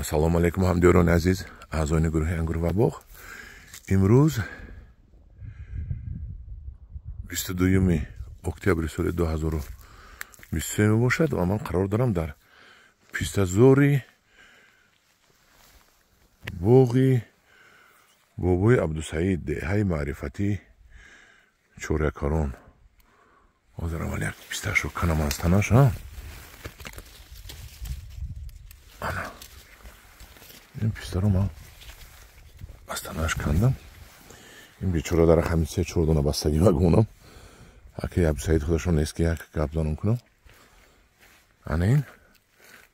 Assalomu alaykum hamdyoroni aziz a'zoini guruhi Angur va bog'. Imroz 22 oktyabr соли 2023 бошад ва ман қарор дорам дар пистазори боғи бобои Абдусаид деҳаи маърифатӣ Чорякарон. Ҳозирам вале як писташро канам аз танаш. Ана این پیستا رو من از تنهاش کندم. این بیچاره در خمیسه چردونه بستگی مگونم اگه عبدالسعید خودشون نیست که یک گپ دانم کنم. انا این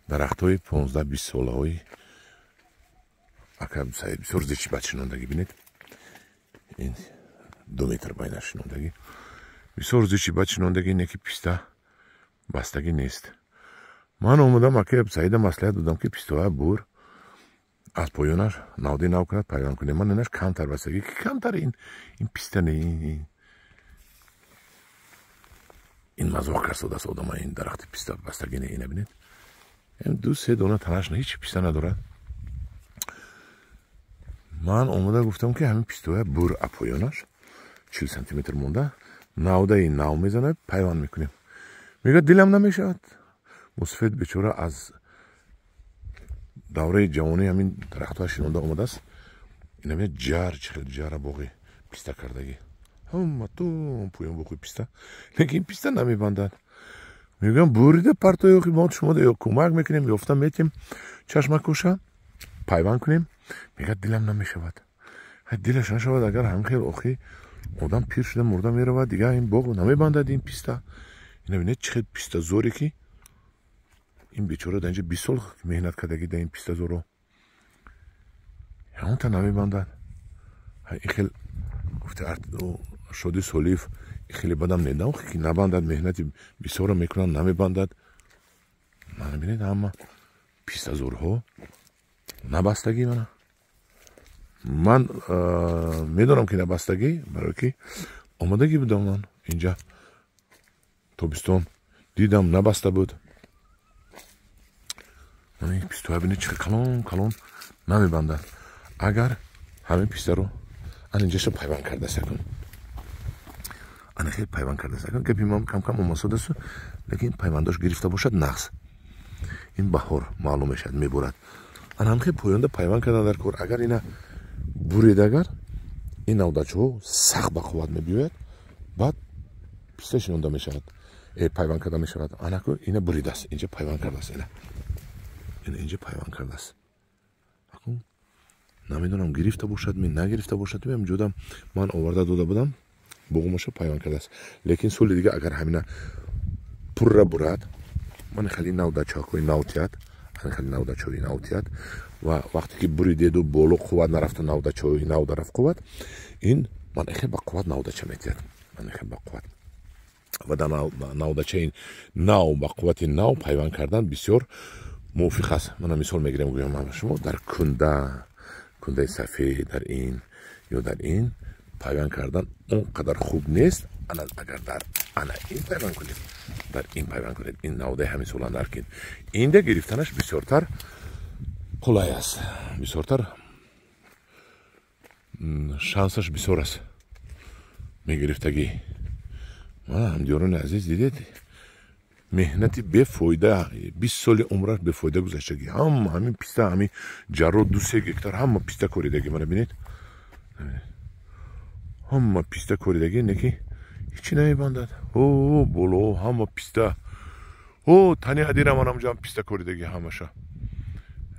درخت های 15-20 ساله های اگه عبدالسعید بسیار زیچی بچینوندگی بینید. این 2 متر بینش نوندگی بسیار زیچی بچینوندگی اینه که پیستا بستگی نیست. من اومدم اگه عبدالسعید مسئله دادم که پیستا بور از پایانش نودی نو کند پیوند کنیم. من اینش کمتر بستگی که کمتر این پیسته نه این مزاق کرده است آدم این درخت پیسته بستگی نه اینه بینید. این 2-3 دونه تنش نه هیچ پیسته ندارد. من اومده گفتم که همین پیسته بور از پایانش 40 سانتی متر مونده نوده این نو میزنه پیوند میکنیم. میگه دلم نمیشد. مصفید بیچاره از دوره جوانی همین درخت ها شنونده اومده است. این همین جر باقی پیسته کردگی همه تو پویان باقی پیسته لیکن پیسته نمیبندد. میگم بوریده پرتای اوخی ما شما یا کمک میکنیم یافتم میتیم چشمک کوشه پیوند کنیم. میگه دلم نمیشود. دلش نشود اگر هم خیلی اوخی آدم پیر شده مرده میرود دیگه این باغ نمیبندد این پیسته. این ببینید چقدر پیسته زوری که این بیچاره در اینجا 20 سال مهنت کردگی در این پیسته زورو همون تا نمیبندد. این خیلی گفته شدی سولیف خیلی بدم نیدم که نبندد مهنتی 20 سال میکنن نمیبندد. من بینید همه پیسته زورها نبستگی من میدونم که نبستگی برای که آمدگی بودم. من اینجا تابستان دیدم نبسته بود. من این پیسته ها بینید چه کلون نمیبندد. اگر همین پیسته رو اینجاش رو پیوند کرده سکن خیلی پیوند کرده سکن که پیمان کم کم اماساده سو لیکن پیونداش گرفته باشد نقص این بهار معلوم شد میبورد. هم خیلی پوینده پیوند کرده در کار. اگر اینا برید اگر این نودچه ها سخت به قوت میبیوید بعد پیسته شنونده میشود پیوند کرده میشود. انکو اینا برید است اینجا پیوند کرده است. اینجا پیوند کرده است. نمیدونم گرفته باشد می نگرفته باشد بیم جودم من آورده داده بودم بگومشو پیوند کرده است. لیکن سال دیگه اگر همینا پر را برد من خیلی نوده چاکوی نوتیت خیلی نوده چوی نوتیت و وقتی که برید و بالو قوت نرفته نوده چوی نوده رفت قوت این من خیلی با قوت نوده چه میتید. من خیلی با قوت و در نوده چه این نو با قوت نو پیوند کردن بسیار موفق است. من مثال میگیرم گویم شما در کنده سفید در این یا در این پیوند کردن اونقدر خوب نیست. اگر در این پیوند کنید در این پیوند کنید این نوده همین سولان در کن اینده گرفتنش بسیارتر قلای است. بسیارتر شانسش بسیار است میگرفتگی. من همدیاران عزیز دیدید مهنتی بفایده 20 سال عمرش بفایده گذشتگی همین پیسته همین جرو 2-3 هکتار همه پیسته کوریدگی. من ببینید همه پیسته کوریدگی نکی هیچی نمیبندد. بولو همه پیسته تنی ادیرم منم جام پیسته کوریدگی همشا.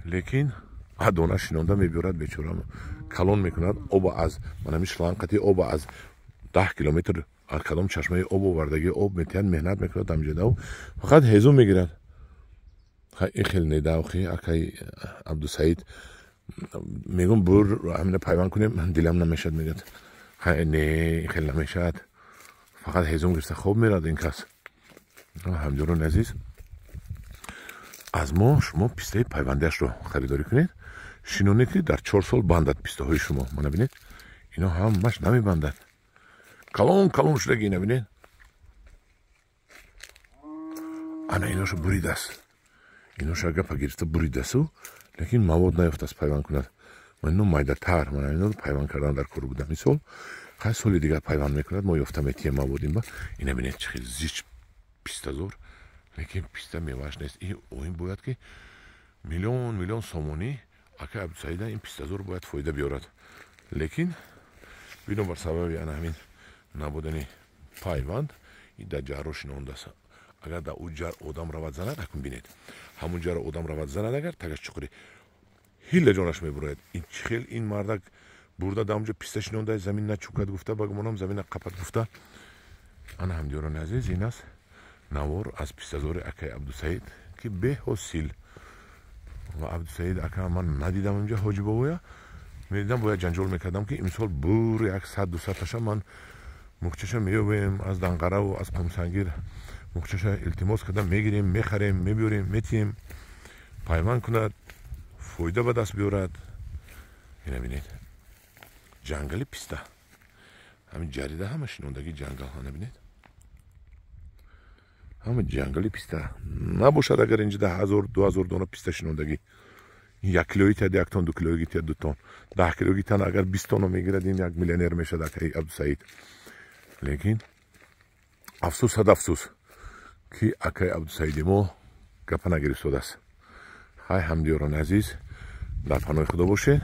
لیکن ادونه شنونده میبرد بیچاره کلون میکند. آب از من همین شلانقتی آب از 10 کیلومتر کدام چشمه آب آوردگی آب میتین مهنت میکنه دمجده و فقط هزو میگیرد. این خیلی نیده و خیلی اکی عبدالسعید میگم بور همینه پیوند کنیم دلم نمیشد. میگد نه خیلی نمیشد فقط هزو گرسته خوب میرد این کس. همجوران عزیز از ما شما پیسته پیوندش رو خریداری کنید شنونید که در 4 سال بندد پیسته های شما. من ببینید اینا همش نمیبندد کلون شدگی. نبینید انا ایناشو بریده است. ایناشو اگه پا گرفته بریده است лекин мавод наёфтааст пайванд кунад. ман ино майдатар, ман ино пайванд кардан дар кор будам. мисол хай соли дигар пайванд мекунад, мо ёфта метием маводим ба. ина бинед чӣ хел зич пистазор, лекин писта меваш нест. ин бояд ки миллион сомонӣ акай Абдусаида ин пистазор бояд фоида биёрад. лекин бинобар сабаби ана ҳамин набудани пайванд ин дар ҷарро шинондааст. агар дар у ҷар одам равад занад, акун бинед ҳамун ҷарро одам равад занад, агар тагаш чуқури ҳилла ҷонаш мебурояд. ин чӣ хел ин мардак бурда дар онҷо писта шинонда замин начукад гуфта, ба гумонам замина қапад гуфта. ана ҳамдиёрони азиз, ин аст навор аз пистазори акай Абдусаид ки беҳосил. ва Абдусаид ака ман надидам инҷа ҳоҷибовоя, медидам бояд ҷанҷол мекардам ки имсол бур як 100-200 ман мухчаша меёбем аз Данқараву аз Қумсангир. мухчаша илтимос кардам мегирем, мехарем, мебиёрем, метием, пайванд кунад, фоида ба даст биёрад. ина бинед ҷангали писта, ҳамин ҷарида ҳама шинондаги ҷангал, ана бинед ҳама ҷангали писта. набошад агар инҷа 1000-2000 дона писта шинондаги, 1 килои тад 1 тон, 2 килои тад 2 тон, 10 килои тан агар 20 тонно мегирад, ин як миллионер мешад акай Абдусаид. лекин афсӯс ҳад афсӯс ки акай Абдусаиди мо гапа нагирифтодааст. ҳай ҳамдиёрони азиз, дар паноҳи худо бошед.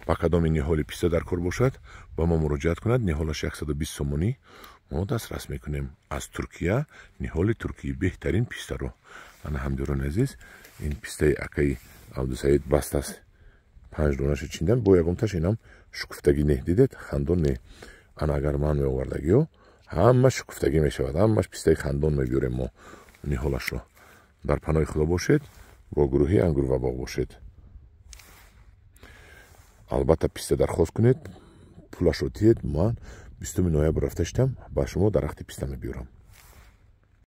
ба кадоми ниҳоли писта дар кор бошад, ба мо муроҷиат кунад. ниҳолаш 120 сомонӣ мо дастрас мекунем аз Туркия, ниҳоли туркии беҳтарин пистаро. ана ҳамдиёрони азиз, ин пистаи акаи Абдусаид баст аст. 5 донаша чиндан, бо ягонташ инам шукуфтагӣ не, дидед, хандон не. ана агар ман меовардагиё ҳамаш шукуфтагӣ мешавад, ҳамаш пистаи хандон мебиёрем мо ниҳолашро. дар паноҳи худо бошед, бо гурӯҳи Ангур ва боғ бошед. албатта писта дархост кунед, пулашро диҳед. ман 20 ноябр рафта шидам, ба шумо дарахти писта мебиёрам.